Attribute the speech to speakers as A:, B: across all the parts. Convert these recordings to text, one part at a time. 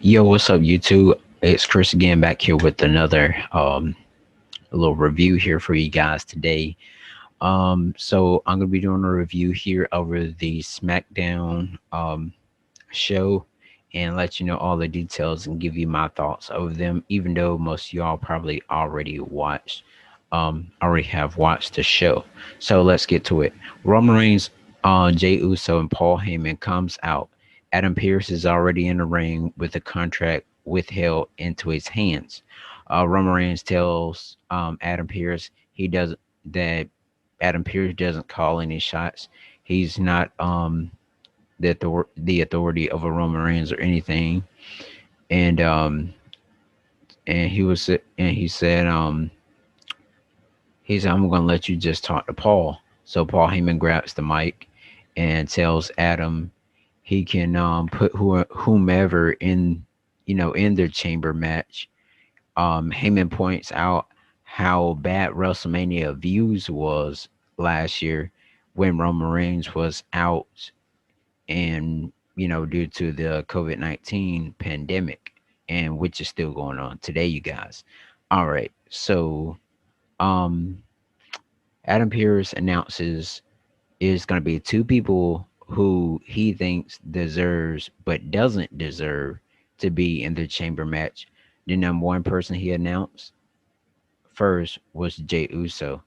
A: Yo, what's up, YouTube? It's Chris again, back here with another a little review here for you guys today. So I'm gonna be doing a review here over the Smackdown show and let you know all the details and give you my thoughts of them, even though most of y'all probably already have watched the show. So let's get to it. Roman Reigns, Jey Uso, and Paul Heyman comes out. Adam Pearce is already in the ring with the contract withheld into his hands. Roman Reigns tells Adam Pearce he doesn't that Adam Pearce doesn't call any shots. He's not the authority over Roman Reigns or anything. And he said I'm gonna let you just talk to Paul. So Paul Heyman grabs the mic and tells Adam he can put whomever in in their chamber match. Heyman points out how bad WrestleMania views was last year when Roman Reigns was out, and due to the COVID-19 pandemic, and which is still going on today, you guys. All right, so um Adam Pearce announces is going to be two people who he thinks deserves but doesn't deserve to be in the chamber match. The number one person he announced first was Jey Uso,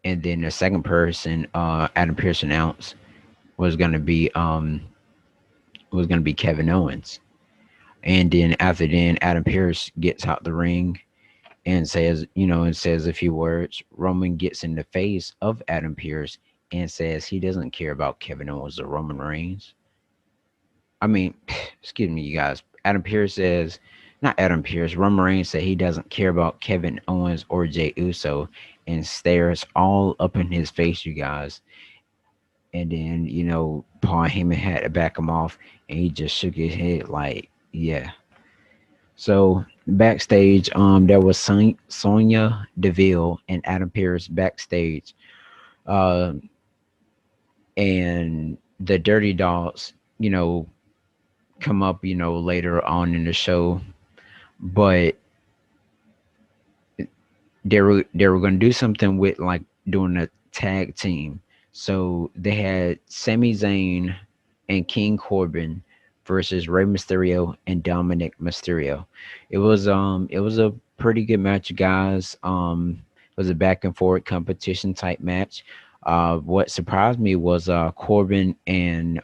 A: and then the second person Adam Pearce announced was going to be Kevin Owens. And then after then, Adam Pearce gets out the ring and says a few words. Roman gets in the face of Adam Pearce and says he doesn't care about Kevin Owens or Roman Reigns. I mean, excuse me, you guys. Adam Pearce says, not Adam Pearce, Roman Reigns said he doesn't care about Kevin Owens or Jey Uso and stares all up in his face, you guys. And then, Paul Heyman had to back him off and he just shook his head like, yeah. So backstage, there was Sonya Deville and Adam Pearce backstage, uh, and the Dirty Dogs, come up, later on in the show, but they were going to do something with like doing a tag team. So they had Sami Zayn and King Corbin versus Rey Mysterio and Dominic Mysterio. It was a pretty good match, guys. It was a back and forth competition type match. What surprised me was Corbin and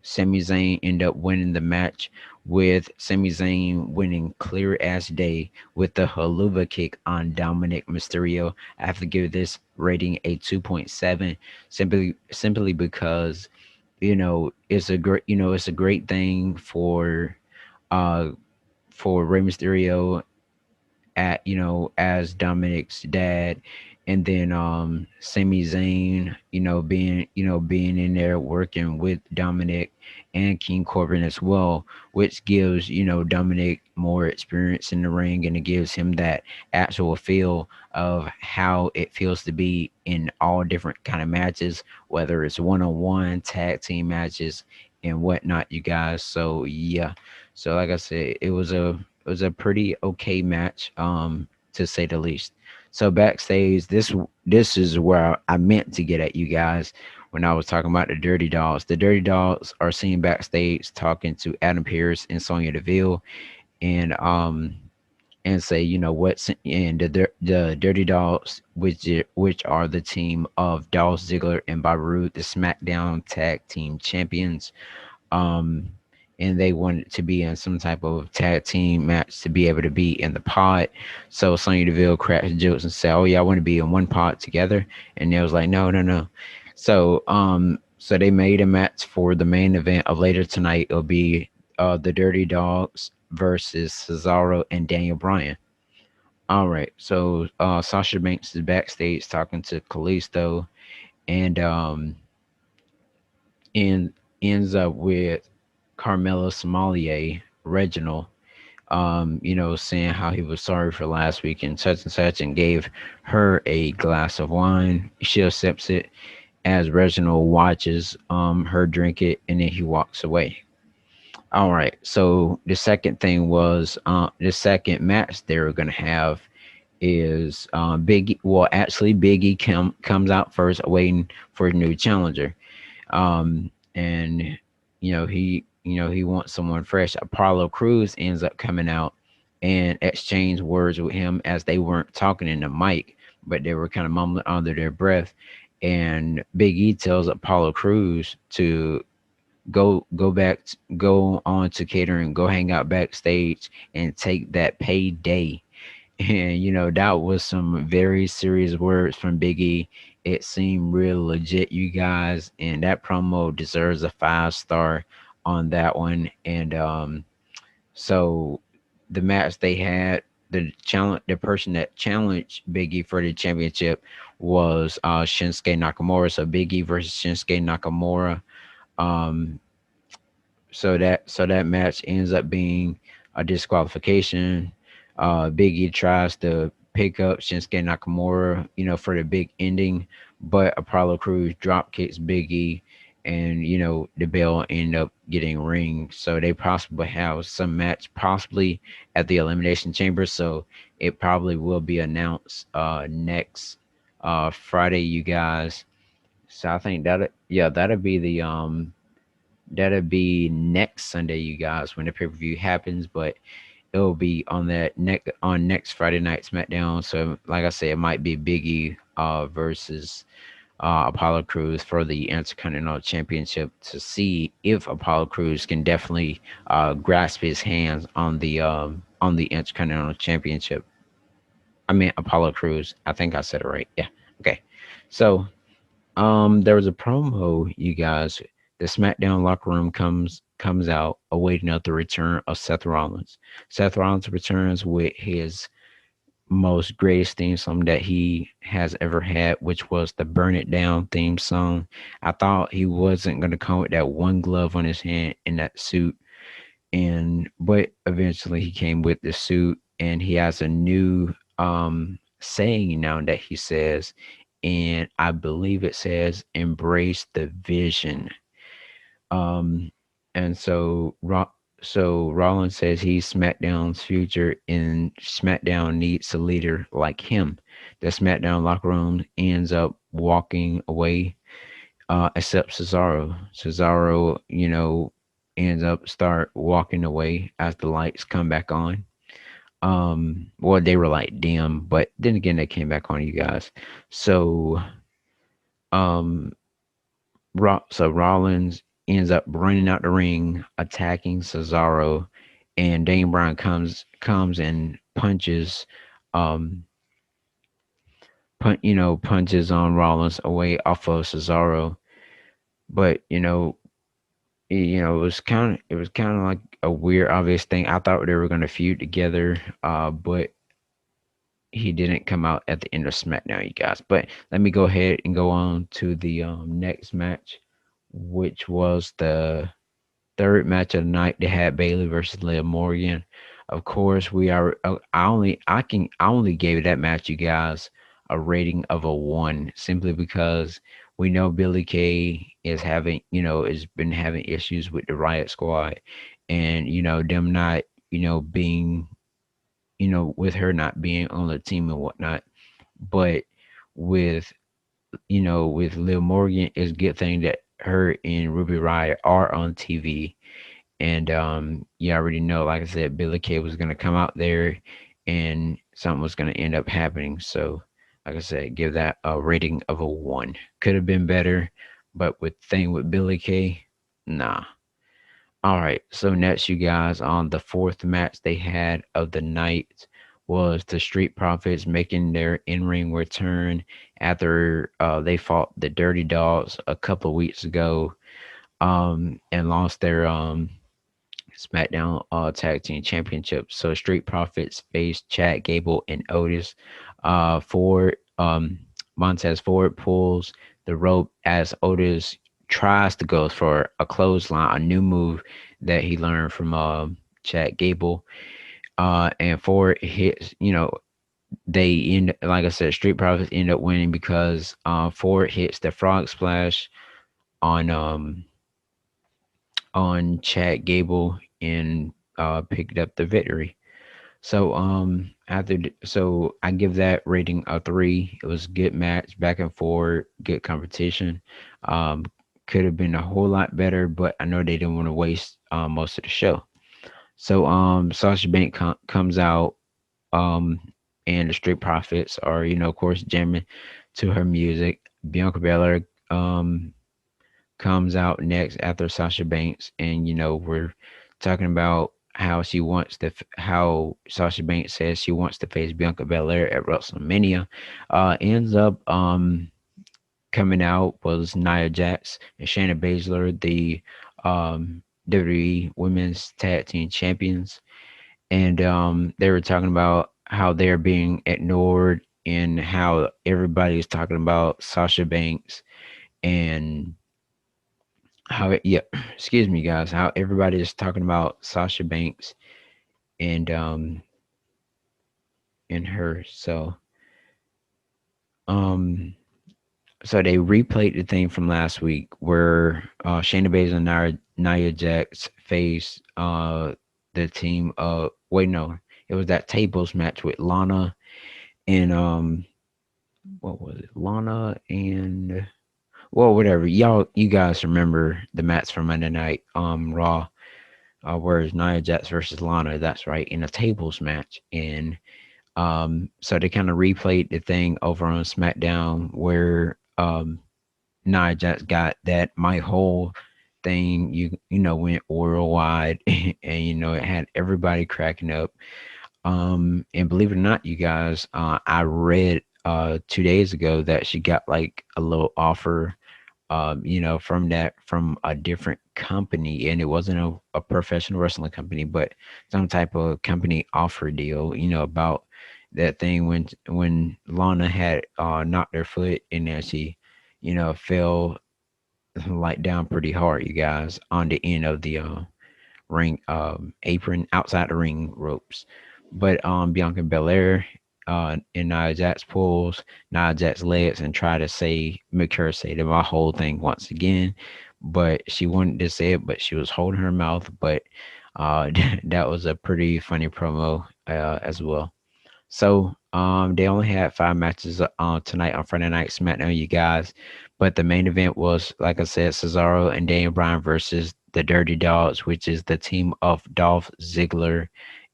A: Sami Zayn end up winning the match, with Sami Zayn winning clear as day with the haluva kick on Dominic Mysterio. I have to give this rating a 2.7, simply because it's a great thing uh for Rey Mysterio at as Dominic's dad, and then Sami Zayn being in there working with Dominic and King Corbin as well, which gives Dominic more experience in the ring, and it gives him that actual feel of how it feels to be in all different kind of matches, whether it's one-on-one, tag team matches, and whatnot, you guys. So yeah, so like I said, it was a pretty okay match, to say the least. So backstage, this is where I meant to get at, you guys, when I was talking about the Dirty Dogs. The Dirty Dogs are seen backstage talking to Adam Pearce and Sonya Deville, and say, and the Dirty Dogs, which are the team of Dolph Ziggler and Bobby Roode, the SmackDown Tag Team Champions. Um, and they wanted to be in some type of tag team match to be able to be in the pod. So Sonya Deville cracks jokes and said, "Oh yeah, I want to be in one pod together." And they was like, "No, no, no." So they made a match for the main event of later tonight. It'll be the Dirty Dogs versus Cesaro and Daniel Bryan. All right. So Sasha Banks is backstage talking to Kalisto, and and ends up with Carmelo Sommelier, Reginald, saying how he was sorry for last week and such, and gave her a glass of wine. She accepts it as Reginald watches her drink it, and then he walks away. All right. So the second thing was the second match they were gonna have is Biggie. Well, actually, Biggie comes out first, waiting for a new challenger. And he wants someone fresh. Apollo Cruz ends up coming out and exchange words with him as they weren't talking in the mic, but they were kind of mumbling under their breath. And Big E tells Apollo Cruz to go on to catering, go hang out backstage and take that payday. And that was some very serious words from Biggie. It seemed real legit, you guys, and that promo deserves a 5 star on that one. And so the match they had, the person that challenged Biggie for the championship was Shinsuke Nakamura. So Biggie versus Shinsuke Nakamura. Um, so that match ends up being a disqualification. Biggie tries to pick up Shinsuke Nakamura, for the big ending, but Apollo Crews drop kicks Biggie, and the bell end up getting ring. So they possibly have some match, possibly at the Elimination Chamber. So it probably will be announced next Friday, you guys. So I think that'll be that'll be next Sunday, you guys, when the pay per view happens. But it'll be on next Friday night SmackDown. So, like I said, it might be Biggie versus Apollo Crews for the Intercontinental Championship to see if Apollo Crews can definitely grasp his hands on the Intercontinental Championship. I mean Apollo Crews. I think I said it right. Yeah. Okay. So there was a promo, you guys. The SmackDown locker room comes out, awaiting the return of Seth Rollins. Seth Rollins returns with his most greatest theme song that he has ever had, which was the "Burn It Down" theme song. I thought he wasn't gonna come with that one glove on his hand in that suit, but eventually he came with the suit, and he has a new saying now that he says, and I believe it says "Embrace the Vision." um and so Rollins says he's SmackDown's future, and SmackDown needs a leader like him. The SmackDown locker room ends up walking away, except Cesaro. Cesaro, ends up start walking away as the lights come back on. Well, they were like dim, but then again, they came back on, you guys. So, um, so Rollins ends up running out the ring, attacking Cesaro, and Dane Bryan comes and um, punches on Rollins away off of Cesaro. But it was kind of like a weird, obvious thing. I thought they were gonna feud together, but he didn't come out at the end of SmackDown, you guys. But let me go ahead and go on to the next match, which was the third match of the night. They had Bailey versus Liv Morgan. Of course, we are. I only gave that match, you guys, a rating of a 1, simply because we know Billy Kay has been having issues with the Riot Squad, and them not being with her not being on the team and whatnot. But with with Liv Morgan, it's a good thing that her and Ruby Riot are on TV. And you already know, like I said, Billy Kay was gonna come out there, and something was gonna end up happening. So, like I said, give that a rating of a 1. Could have been better, but with Billy Kay, nah. All right. So next, you guys, on the fourth match they had of the night was the Street Profits making their in-ring return after they fought the Dirty Dogs a couple of weeks ago, and lost their SmackDown Tag Team Championship. So Street Profits faced Chad Gable and Otis. Ford Montez Ford pulls the rope as Otis tries to go for a clothesline, a new move that he learned from Chad Gable. And Ford hits, like I said, Street Profits end up winning because Ford hits the frog splash on um on Chad Gable, and picked up the victory. So so I give that rating a 3. It was a good match, back and forth, good competition. Um, could have been a whole lot better, but I know they didn't want to waste most of the show. So Sasha Banks comes out, um, and the Street Profits are, of course, jamming to her music. Bianca Belair comes out next after Sasha Banks, and we're talking about how how Sasha Banks says she wants to face Bianca Belair at WrestleMania. Ends up coming out was Nia Jax and Shayna Baszler, the WWE Women's Tag Team Champions, and they were talking about how they're being ignored and how everybody's talking about Sasha Banks and yeah, excuse me, guys, how everybody is talking about Sasha Banks and her. Um so they replayed the thing from last week where Shayna Baszler and Nia Jax faced the team of wait no, it was that tables match with Lana and what was it? Lana and well, whatever. You guys remember the match from Monday Night Raw, where it's Nia Jax versus Lana. That's right, in a tables match, and so they kind of replayed the thing over on SmackDown where Nia Jax got that my whole thing. Went worldwide, and it had everybody cracking up. And believe it or not, you guys, I read 2 days ago that she got like a little offer, from a different company, and it wasn't a professional wrestling company, but some type of company offer deal, about that thing when Lana had knocked her foot and then she, fell like down pretty hard, you guys, on the end of the ring apron outside the ring ropes. But Bianca Belair in Nia Jax pulls Nia Jax legs and try to make her say my whole thing once again. But she wanted to say it, but she was holding her mouth. But that was a pretty funny promo as well. So they only had 5 matches tonight on Friday Night SmackDown, you guys. But the main event was, like I said, Cesaro and Daniel Bryan versus the Dirty Dogs, which is the team of Dolph Ziggler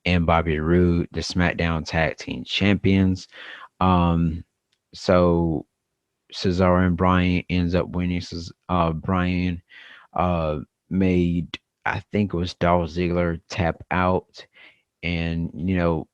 A: and Bobby Roode, the SmackDown Tag Team Champions. Um, so Cesaro and Bryan ends up winning. Bryan made, I think it was Dolph Ziggler tap out, and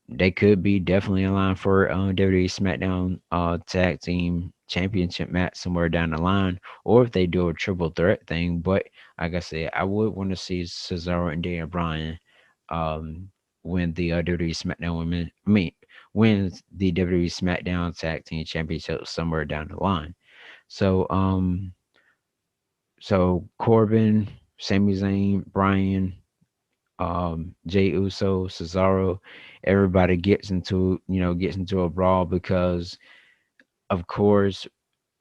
A: they could be definitely in line for WWE SmackDown Tag Team Championship match somewhere down the line, or if they do a triple threat thing. But like I said, I would want to see Cesaro and Daniel Bryan um, win the WWE SmackDown Women. I mean, wins the WWE SmackDown Tag Team Championship somewhere down the line. So Corbin, Sami Zayn, Bryan, Jay Uso, Cesaro, everybody gets into a brawl because of course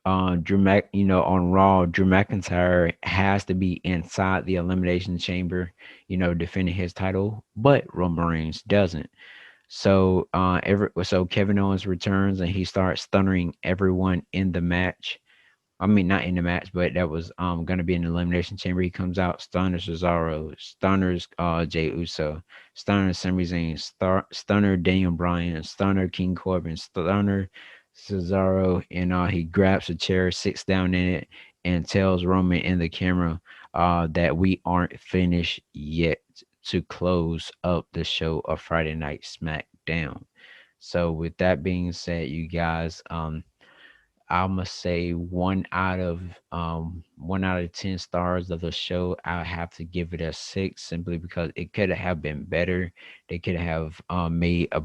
A: on Raw, Drew McIntyre has to be inside the Elimination Chamber, defending his title, but Roman Reigns doesn't. So Kevin Owens returns and he starts stunning everyone in the match. I mean, not in the match, but that was gonna be an elimination chamber. He comes out, stunners Cesaro, stunners Jay Uso, stunner Sami Zayn, stunner Daniel Bryan, stunner King Corbin, stunner Cesaro, and he grabs a chair, sits down in it, and tells Roman in the camera that we aren't finished yet to close up the show of Friday Night SmackDown. So with that being said, you guys, I must say 1 out of 10 stars of the show. I have to give it a 6 simply because it could have been better. They could have made a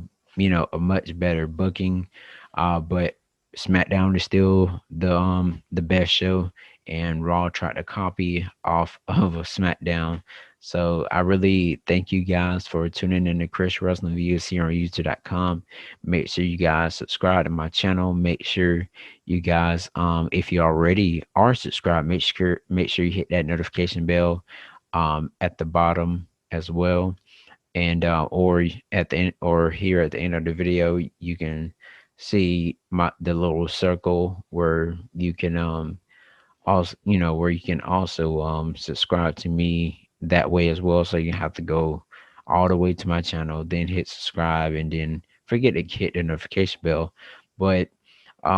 A: much better booking. But SmackDown is still the best show, and Raw tried to copy off of a SmackDown. So I really thank you guys for tuning in to Chris Wrestling Views here on YouTube.com. Make sure you guys subscribe to my channel. Make sure you guys, if you already are subscribed, make sure you hit that notification bell at the bottom. as well. And or at the end, or here at the end of the video, you can see the little circle where you can also, where you can also subscribe to me that way as well. So you have to go all the way to my channel, then hit subscribe, and then forget to hit the notification bell. But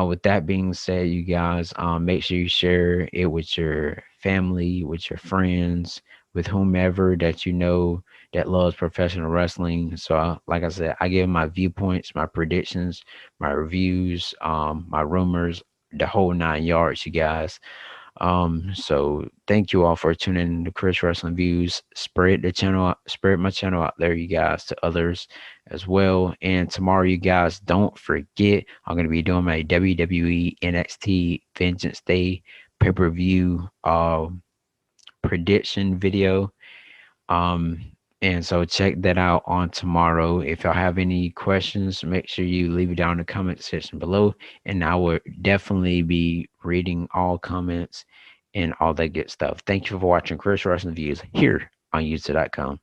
A: with that being said, you guys, make sure you share it with your family, with your friends, with whomever that you know that loves professional wrestling. So, like I said, I give my viewpoints, my predictions, my reviews, my rumors, the whole 9 yards, you guys. So thank you all for tuning in to Chris Wrestling Views. Spread my channel out there, you guys, to others as well. And tomorrow, you guys, don't forget, I'm gonna be doing my WWE NXT Vengeance Day pay-per-view prediction video. Um, and so check that out on tomorrow. If y'all have any questions, make sure you leave it down in the comment section below. And I will definitely be reading all comments and all that good stuff. Thank you for watching Chris Wrestling Views here on YouTube.com.